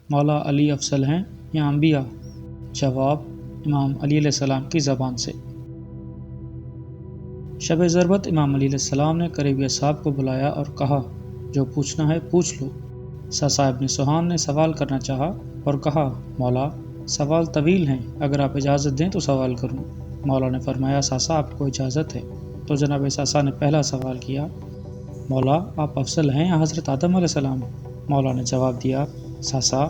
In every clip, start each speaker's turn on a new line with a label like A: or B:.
A: مولا علی افضل ہیں یا انبیاء؟ جواب امام علی علیہ السلام کی زبان سے۔ شب ضربت امام علی علیہ السلام نے قریبی اصحاب کو بلایا اور کہا جو پوچھنا ہے پوچھ لو۔ ساسا ابن سہان نے سوال کرنا چاہا اور کہا مولا سوال طویل ہیں، اگر آپ اجازت دیں تو سوال کروں۔ مولا نے فرمایا ساسا آپ کو اجازت ہے۔ تو جناب ساسا نے پہلا سوال کیا مولا آپ افضل ہیں یا حضرت آدم علیہ السلام؟ مولا نے جواب دیا ساسا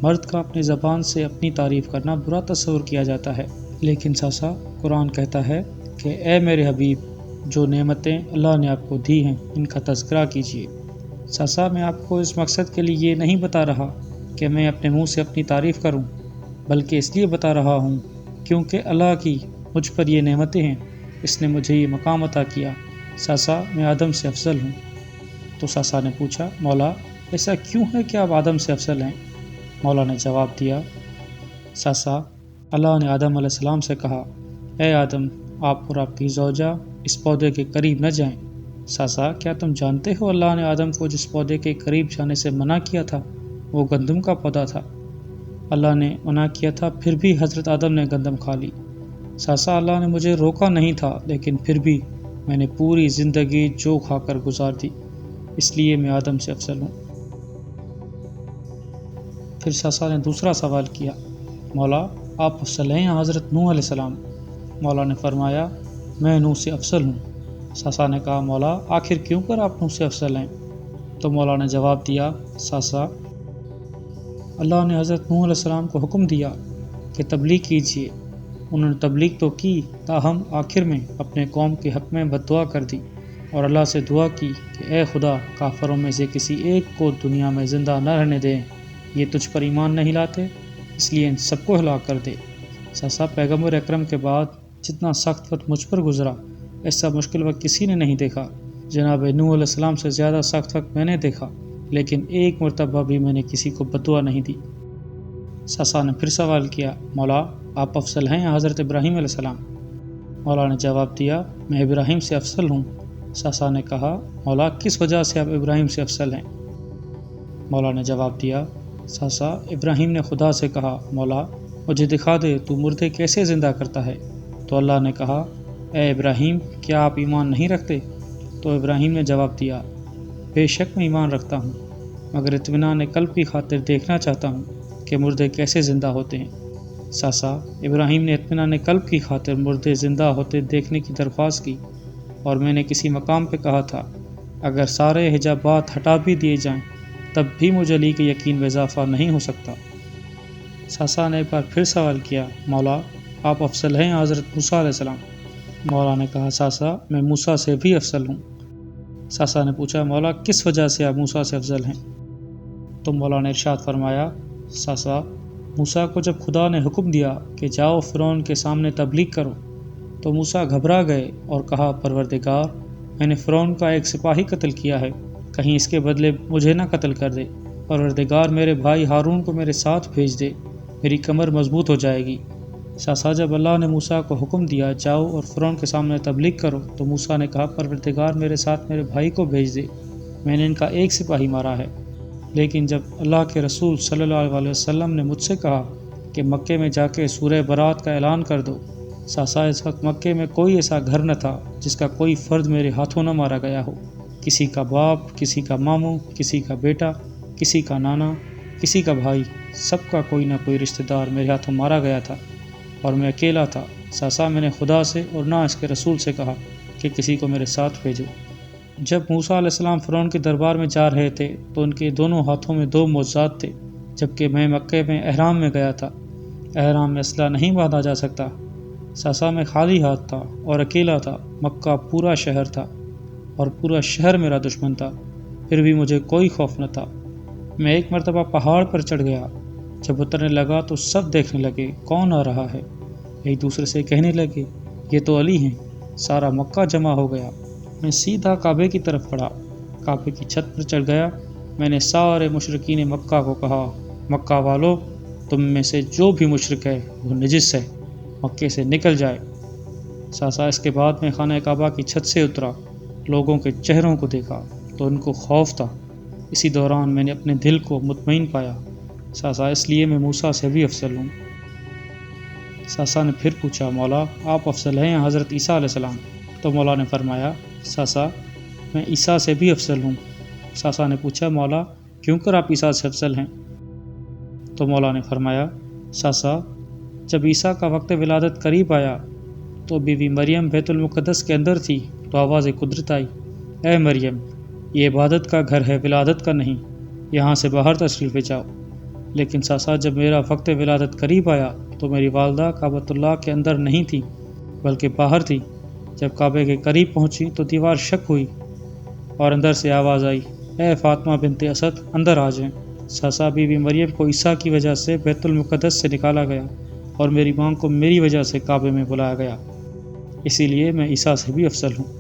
A: مرد کا اپنی زبان سے اپنی تعریف کرنا برا تصور کیا جاتا ہے، لیکن ساسا قرآن کہتا ہے کہ اے میرے حبیب جو نعمتیں اللہ نے آپ کو دی ہیں ان کا تذکرہ کیجیے۔ ساسا میں آپ کو اس مقصد کے لیے یہ نہیں بتا رہا کہ میں اپنے منہ سے اپنی تعریف کروں، بلکہ اس لیے بتا رہا ہوں کیونکہ اللہ کی مجھ پر یہ نعمتیں ہیں، اس نے مجھے یہ مقام عطا کیا۔ ساسا میں آدم سے افضل ہوں۔ تو ساسا نے پوچھا مولا ایسا کیوں ہے کہ آپ آدم سے افضل ہیں؟ مولا نے جواب دیا ساسا اللہ نے آدم علیہ السلام سے کہا اے آدم آپ اور آپ کی زوجہ اس پودے کے قریب نہ جائیں۔ ساسا کیا تم جانتے ہو اللہ نے آدم کو جس پودے کے قریب جانے سے منع کیا تھا وہ گندم کا پودا تھا۔ اللہ نے منع کیا تھا پھر بھی حضرت آدم نے گندم کھا لی۔ ساسا اللہ نے مجھے روکا نہیں تھا لیکن پھر بھی میں نے پوری زندگی جو کھا کر گزار دی، اس لیے میں آدم سے افضل ہوں۔ پھر ساسا نے دوسرا سوال کیا مولا آپ افضل ہیں یا حضرت نوح علیہ السلام؟ مولا نے فرمایا میں نوح سے افضل ہوں۔ ساسا نے کہا مولا آخر کیوں کر آپ نوح سے افضل ہیں؟ تو مولا نے جواب دیا ساسا اللہ نے حضرت نوح علیہ السلام کو حکم دیا کہ تبلیغ کیجیے، انہوں نے تبلیغ تو کی تاہم آخر میں اپنے قوم کے حق میں بد دعا کر دی اور اللہ سے دعا کی کہ اے خدا کافروں میں سے کسی ایک کو دنیا میں زندہ نہ رہنے دیں، یہ تجھ پر ایمان نہیں لاتے اس لیے ان سب کو ہلاک کر دے۔ ساسا پیغمبر اکرم کے بعد جتنا سخت وقت مجھ پر گزرا ایسا مشکل وقت کسی نے نہیں دیکھا۔ جناب نوح علیہ السلام سے زیادہ سخت وقت میں نے دیکھا لیکن ایک مرتبہ بھی میں نے کسی کو بد دعا نہیں دی۔ ساسا نے پھر سوال کیا مولا آپ افضل ہیں یا حضرت ابراہیم علیہ السلام؟ مولا نے جواب دیا میں ابراہیم سے افضل ہوں۔ ساسا نے کہا مولا کس وجہ سے آپ ابراہیم سے افضل ہیں؟ مولا نے جواب دیا ساسا ابراہیم نے خدا سے کہا مولا مجھے دکھا دے تو مردے کیسے زندہ کرتا ہے؟ تو اللہ نے کہا اے ابراہیم کیا آپ ایمان نہیں رکھتے؟ تو ابراہیم نے جواب دیا بے شک میں ایمان رکھتا ہوں مگر اطمینان قلب کی خاطر دیکھنا چاہتا ہوں کہ مردے کیسے زندہ ہوتے ہیں۔ ساسا ابراہیم نے اطمینان قلب کی خاطر مردے زندہ ہوتے دیکھنے کی درخواست کی اور میں نے کسی مقام پہ کہا تھا اگر سارے حجابات ہٹا بھی دیے جائیں تب بھی مجھے علی کے یقین میں اضافہ نہیں ہو سکتا۔ ساسا نے ایک بار پھر سوال کیا مولا آپ افضل ہیں یا حضرت موسیٰ علیہ السلام؟ مولا نے کہا ساسا میں موسیٰ سے بھی افضل ہوں۔ ساسا نے پوچھا مولا کس وجہ سے آپ موسیٰ سے افضل ہیں؟ تو مولا نے ارشاد فرمایا ساسا موسیٰ کو جب خدا نے حکم دیا کہ جاؤ فرعون کے سامنے تبلیغ کرو تو موسیٰ گھبرا گئے اور کہا پروردگار میں نے فرعون کا ایک سپاہی قتل کیا ہے، کہیں اس کے بدلے مجھے نہ قتل کر دے۔ پروردگار میرے بھائی ہارون کو میرے ساتھ بھیج دے، میری کمر مضبوط ہو جائے گی۔ ساسا جب اللہ نے موسیٰ کو حکم دیا جاؤ اور فرعون کے سامنے تبلیغ کرو تو موسیٰ نے کہا پروردگار میرے ساتھ میرے بھائی کو بھیج دے، میں نے ان کا ایک سپاہی مارا ہے۔ لیکن جب اللہ کے رسول صلی اللہ علیہ وسلم نے مجھ سے کہا کہ مکے میں جا کے سورہ برات کا اعلان کر دو، ساسا اس وقت مکے میں کوئی ایسا گھر نہ تھا جس کا کوئی فرد میرے ہاتھوں نہ مارا گیا ہو، کسی کا باپ، کسی کا ماموں، کسی کا بیٹا، کسی کا نانا، کسی کا بھائی، سب کا کوئی نہ کوئی رشتہ دار میرے ہاتھوں مارا گیا تھا اور میں اکیلا تھا۔ ساسا میں نے خدا سے اور نہ اس کے رسول سے کہا کہ کسی کو میرے ساتھ بھیجو۔ جب موسیٰ علیہ السلام فرعون کے دربار میں جا رہے تھے تو ان کے دونوں ہاتھوں میں 2 معجزات تھے، جبکہ میں مکے میں احرام میں گیا تھا۔ احرام میں اسلحہ نہیں باندھا جا سکتا۔ ساسا میں خالی ہاتھ تھا اور اکیلا تھا، مکہ پورا شہر تھا اور پورا شہر میرا دشمن تھا، پھر بھی مجھے کوئی خوف نہ تھا۔ میں ایک مرتبہ پہاڑ پر چڑھ گیا، جب اترنے لگا تو سب دیکھنے لگے کون آ رہا ہے، ایک دوسرے سے کہنے لگے یہ تو علی ہیں۔ سارا مکہ جمع ہو گیا، میں سیدھا کعبے کی طرف بڑھا، کعبے کی چھت پر چڑھ گیا۔ میں نے سارے مشرکین مکہ کو کہا مکہ والو تم میں سے جو بھی مشرک ہے وہ نجس ہے، مکے سے نکل جائے۔ ساسا اس کے بعد میں خانہ کعبہ کی چھت سے اترا، لوگوں کے چہروں کو دیکھا تو ان کو خوف تھا۔ اسی دوران میں نے اپنے دل کو مطمئن پایا ساسا اس لیے میں موسیٰ سے بھی افضل ہوں۔ ساسا نے پھر پوچھا مولا آپ افضل ہیں یا حضرت عیسیٰ علیہ السلام؟ تو مولا نے فرمایا ساسا میں عیسیٰ سے بھی افضل ہوں۔ ساسا نے پوچھا مولا کیوں کر آپ عیسیٰ سے افضل ہیں؟ تو مولا نے فرمایا ساسا جب عیسیٰ کا وقت ولادت قریب آیا تو بیوی مریم بیت المقدس کے اندر تھی تو آواز قدرت آئی، اے مریم یہ عبادت کا گھر ہے ولادت کا نہیں، یہاں سے باہر تشریف لے جاؤ۔ لیکن ساسا جب میرا وقت ولادت قریب آیا تو میری والدہ کعبۃ اللہ کے اندر نہیں تھی بلکہ باہر تھی۔ جب کعبے کے قریب پہنچی تو دیوار شک ہوئی اور اندر سے آواز آئی، اے فاطمہ بنت اسد اندر آ جائیں۔ ساسا بیوی مریم کو عیسیٰ کی وجہ سے بیت المقدس سے نکالا گیا اور میری ماں کو میری وجہ سے کعبے میں بلایا گیا، اسی لیے میں عیسیٰ سے بھی افضل ہوں۔